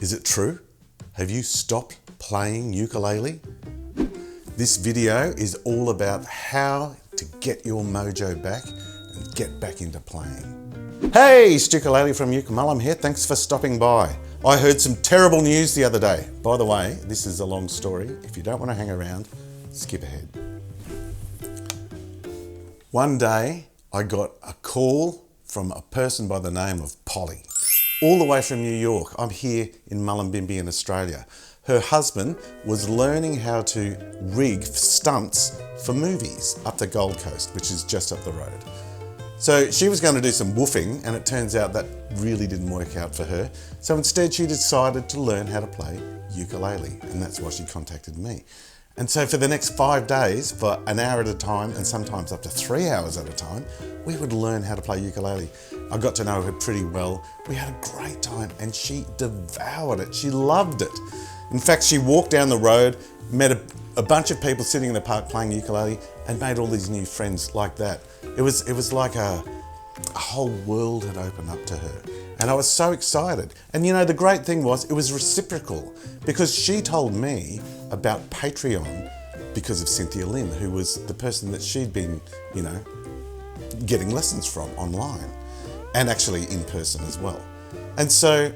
Is it true? Have you stopped playing ukulele? This video is all about how to get your mojo back and get back into playing. Hey, Stukulele from Uke Mullum here. Thanks for stopping by. I heard some terrible news the other day. By the way, this is a long story. If you don't want to hang around, skip ahead. One day, I got a call from a person by the name of Polly, all the way from New York. I'm here in Mullumbimby in Australia. Her husband was learning how to rig stunts for movies up the Gold Coast, which is just up the road. So she was going to do some woofing, and it turns out that really didn't work out for her. So instead she decided to learn how to play ukulele, and that's why she contacted me. And so for the next 5 days, for an hour at a time, and sometimes up to 3 hours at a time, we would learn how to play ukulele. I got to know her pretty well. We had a great time, and she devoured it. She loved it. In fact, she walked down the road, met a bunch of people sitting in the park playing ukulele, and made all these new friends like that. It was like a whole world had opened up to her. And I was so excited. And you know, the great thing was, it was reciprocal, because she told me about Patreon because of Cynthia Lynn, who was the person that she'd been, you know, getting lessons from online, and actually in person as well. And so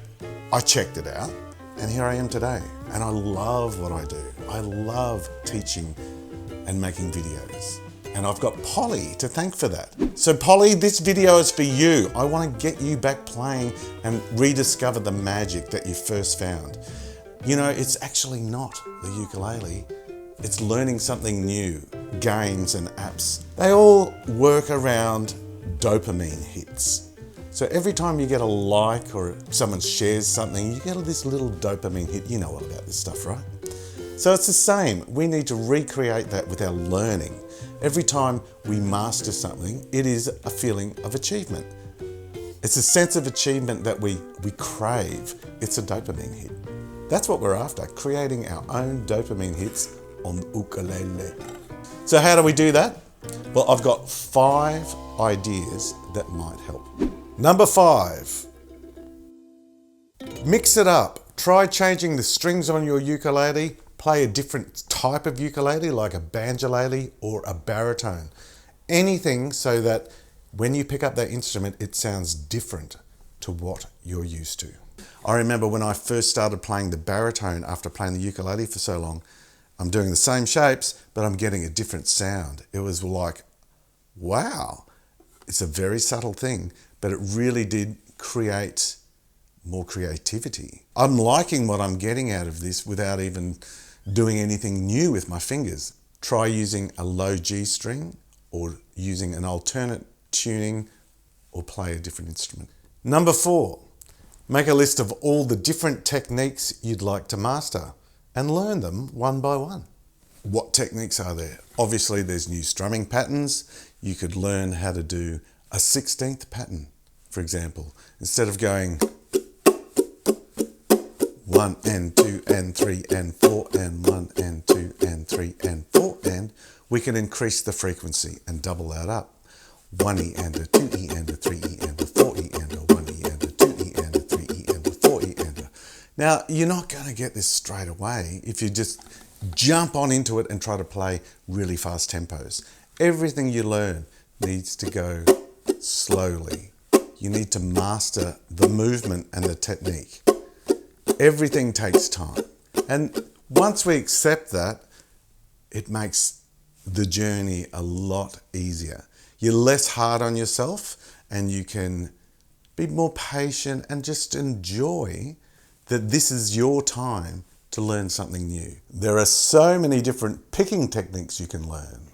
I checked it out, and here I am today. And I love what I do. I love teaching and making videos. And I've got Polly to thank for that. So Polly, this video is for you. I want to get you back playing and rediscover the magic that you first found. You know, it's actually not the ukulele. It's learning something new. Games and apps, they all work around dopamine hits. So every time you get a like or someone shares something, you get this little dopamine hit. You know all about this stuff, right? So it's the same. We need to recreate that with our learning. Every time we master something, it is a feeling of achievement. It's a sense of achievement that we crave. It's a dopamine hit. That's what we're after, creating our own dopamine hits on the ukulele. So how do we do that? Well, I've got 5 ideas that might help. Number 5, mix it up. Try changing the strings on your ukulele. Play a different type of ukulele, like a banjolele or a baritone. Anything so that when you pick up that instrument, it sounds different to what you're used to. I remember when I first started playing the baritone after playing the ukulele for so long, I'm doing the same shapes, but I'm getting a different sound. It was like, wow, it's a very subtle thing, but it really did create more creativity. I'm liking what I'm getting out of this without even doing anything new with my fingers. Try using a low G string or using an alternate tuning or play a different instrument. Number 4, make a list of all the different techniques you'd like to master and learn them one by one. What techniques are there? Obviously there's new strumming patterns. You could learn how to do a 16th pattern, for example. Instead of going 1 and 2 and 3 and 4 and 1 and 2 and 3 and 4 and, we can increase the frequency and double that up. 1E and a 2E and a 3E and a 4E and a 1E and a 2E and a 3E and a 4E and a... Now, you're not going to get this straight away if you just jump on into it and try to play really fast tempos. Everything you learn needs to go slowly. You need to master the movement and the technique. Everything takes time. And once we accept that, it makes the journey a lot easier. You're less hard on yourself, and you can be more patient and just enjoy that this is your time to learn something new. There are so many different picking techniques you can learn.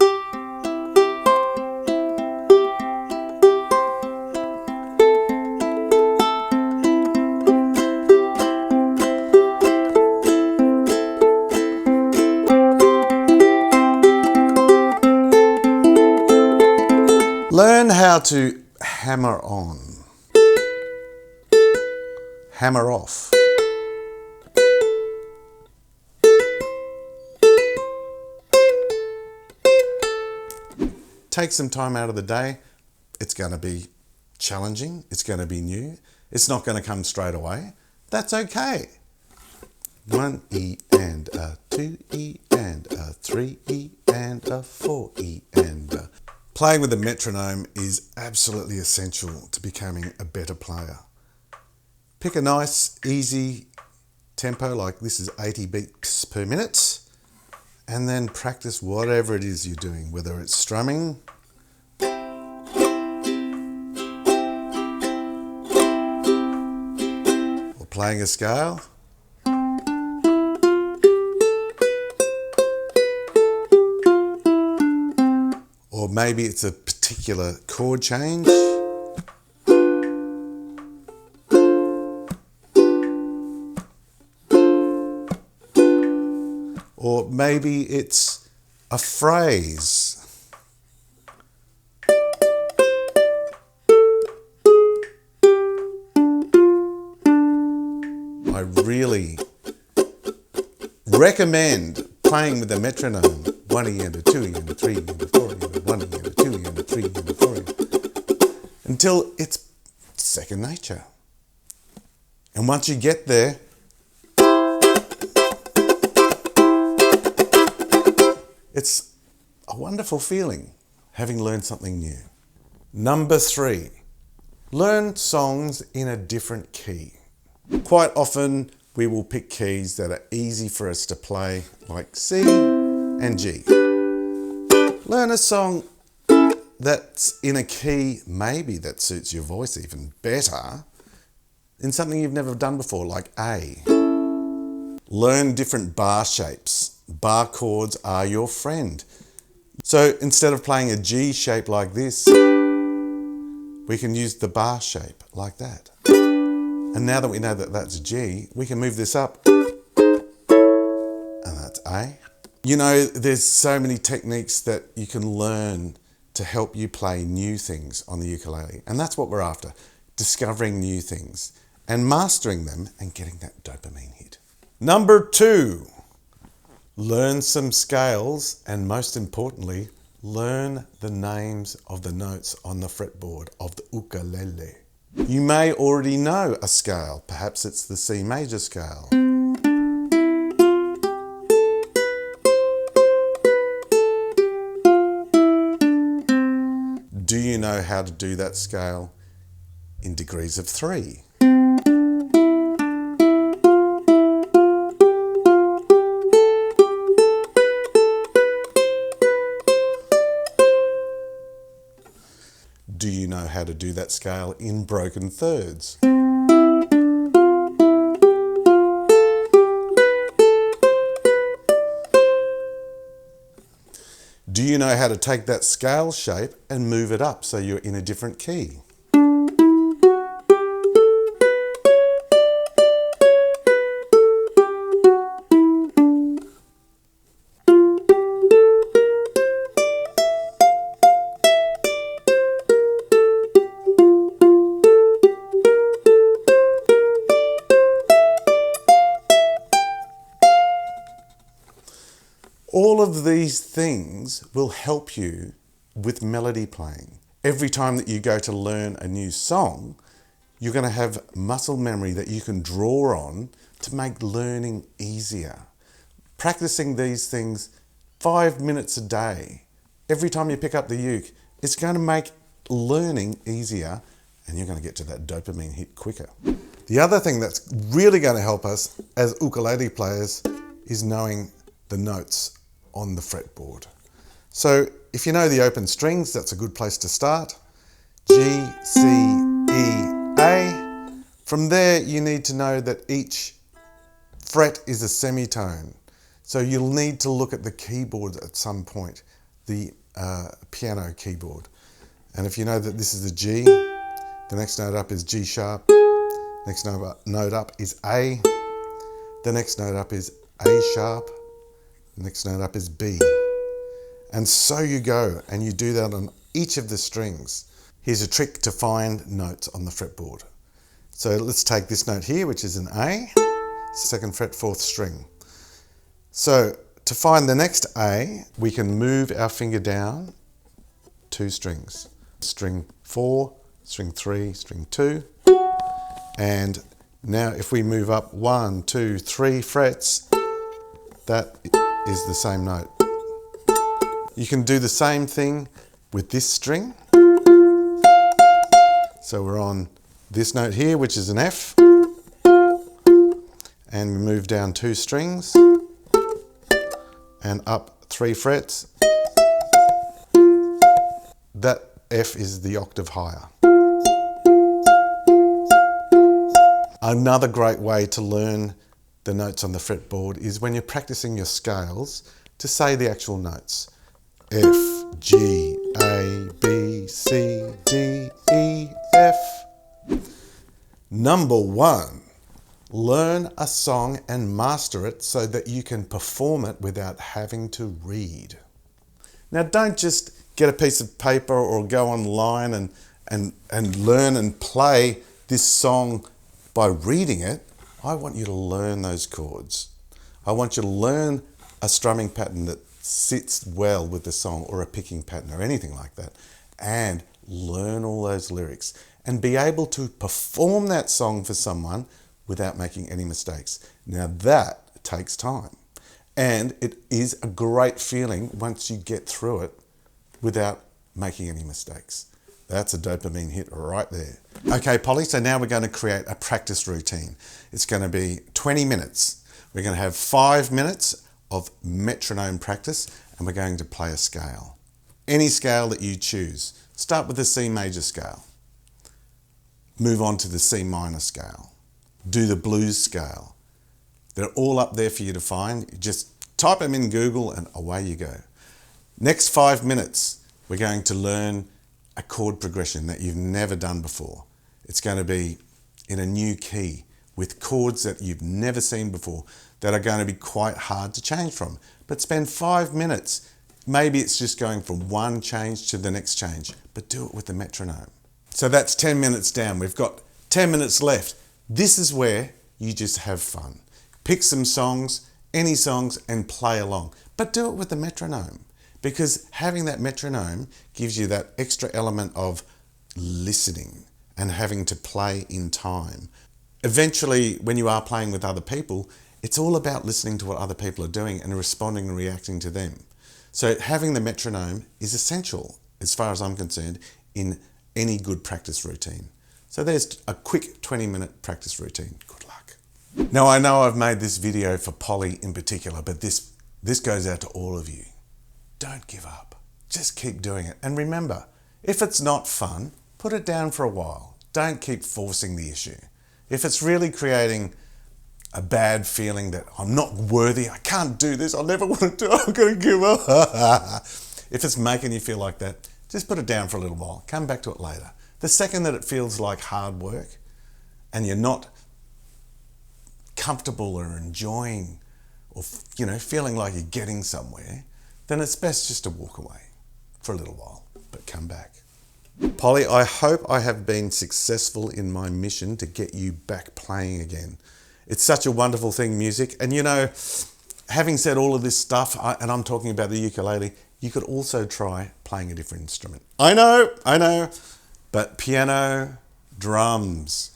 Learn how to hammer on, hammer off. Take some time out of the day. It's going to be challenging. It's going to be new. It's not going to come straight away. That's okay. 1 E and a 2 E and a 3 E and a 4 E and a. Playing with a metronome is absolutely essential to becoming a better player. Pick a nice, easy tempo, like this is 80 beats per minute, and then practice whatever it is you're doing, whether it's strumming, or playing a scale, or maybe it's a particular chord change. Or maybe it's a phrase. I really recommend playing with a metronome. 1 E and a 2 E and a 3 E and a 4 E and a 1 E and a 2 E and a 3 E and a 4 E, until it's second nature. And once you get there, it's a wonderful feeling, having learned something new. Number 3, learn songs in a different key. Quite often, we will pick keys that are easy for us to play, like C and G. Learn a song that's in a key maybe that suits your voice even better, in something you've never done before, like A. Learn different bar shapes. Bar chords are your friend. So instead of playing a G shape like this, we can use the bar shape like that. And now that we know that that's G, we can move this up, and that's A. You know, there's so many techniques that you can learn to help you play new things on the ukulele. And that's what we're after, discovering new things and mastering them and getting that dopamine hit. Number 2, learn some scales, and most importantly, learn the names of the notes on the fretboard of the ukulele. You may already know a scale. Perhaps it's the C major scale. Do you know how to do that scale in degrees of 3? Do you know how to do that scale in broken thirds? Do you know how to take that scale shape and move it up so you're in a different key? All of these things will help you with melody playing. Every time that you go to learn a new song, you're going to have muscle memory that you can draw on to make learning easier. Practicing these things 5 minutes a day, every time you pick up the uke, it's going to make learning easier, and you're going to get to that dopamine hit quicker. The other thing that's really going to help us as ukulele players is knowing the notes on the fretboard. So if you know the open strings, that's a good place to start. G, C, E, A. From there, you need to know that each fret is a semitone. So you'll need to look at the keyboard at some point, the piano keyboard. And if you know that this is a G, the next note up is G sharp, next note up is A, the next note up is A sharp, the next note up is B. And so you go, and you do that on each of the strings. Here's a trick to find notes on the fretboard. So let's take this note here, which is an A, 2nd fret, 4th string. So to find the next A, we can move our finger down 2 strings. String 4, string 3, string 2, and Now if we move up 1, 2, 3 frets, that is the same note. You can do the same thing with this string. So we're on this note here, which is an F, and we move down 2 strings and up 3 frets. That F is the octave higher. Another great way to learn the notes on the fretboard is when you're practicing your scales to say the actual notes. F, G, A, B, C, D, E, F. Number 1, learn a song and master it so that you can perform it without having to read. Now don't just get a piece of paper or go online and learn and play this song by reading it. I want you to learn those chords. I want you to learn a strumming pattern that sits well with the song, or a picking pattern or anything like that, and learn all those lyrics and be able to perform that song for someone without making any mistakes. Now that takes time, and it is a great feeling once you get through it without making any mistakes. That's a dopamine hit right there. Okay, Polly, so now we're going to create a practice routine. It's going to be 20 minutes. We're going to have 5 minutes of metronome practice, and we're going to play a scale. Any scale that you choose. Start with the C major scale. Move on to the C minor scale. Do the blues scale. They're all up there for you to find. Just type them in Google and away you go. Next 5 minutes, we're going to learn a chord progression that you've never done before. It's going to be in a new key with chords that you've never seen before that are going to be quite hard to change from. But spend 5 minutes. Maybe it's just going from one change to the next change, but do it with the metronome. So that's 10 minutes down. We've got 10 minutes left. This is where you just have fun. Pick some songs, any songs, and play along. But do it with the metronome, because having that metronome gives you that extra element of listening and having to play in time. Eventually, when you are playing with other people, it's all about listening to what other people are doing and responding and reacting to them. So having the metronome is essential, as far as I'm concerned, in any good practice routine. So there's a quick 20-minute practice routine. Good luck. Now I know I've made this video for Polly in particular, but this goes out to all of you. Don't give up. Just keep doing it. And remember, if it's not fun, put it down for a while. Don't keep forcing the issue. If it's really creating a bad feeling that I'm not worthy, I can't do this, I'll never want to do it, I'm going to give up. If it's making you feel like that, just put it down for a little while. Come back to it later. The second that it feels like hard work and you're not comfortable or enjoying or feeling like you're getting somewhere, then it's best just to walk away for a little while, but come back. Polly, I hope I have been successful in my mission to get you back playing again. It's such a wonderful thing, music. And having said all of this stuff, and I'm talking about the ukulele, you could also try playing a different instrument. I know, but piano, drums,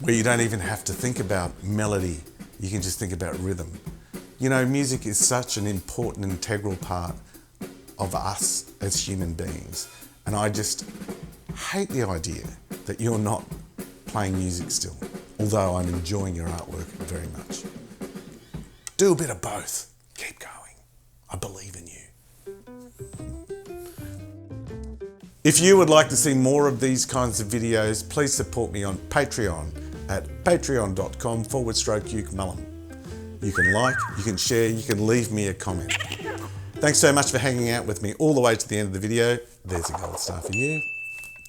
where you don't even have to think about melody, you can just think about rhythm. Music is such an important, integral part of us as human beings. And I just hate the idea that you're not playing music still, although I'm enjoying your artwork very much. Do a bit of both. Keep going. I believe in you. If you would like to see more of these kinds of videos, please support me on Patreon at patreon.com/Uke Mullum. You can like, you can share, you can leave me a comment. Thanks so much for hanging out with me all the way to the end of the video. There's a gold star for you.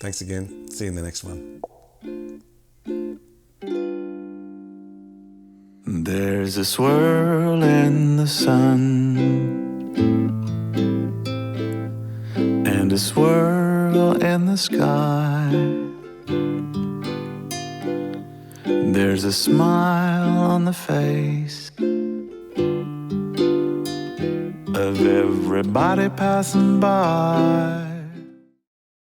Thanks again. See you in the next one. There's a swirl in the sun and a swirl in the sky. There's a smile on the face of everybody passing by.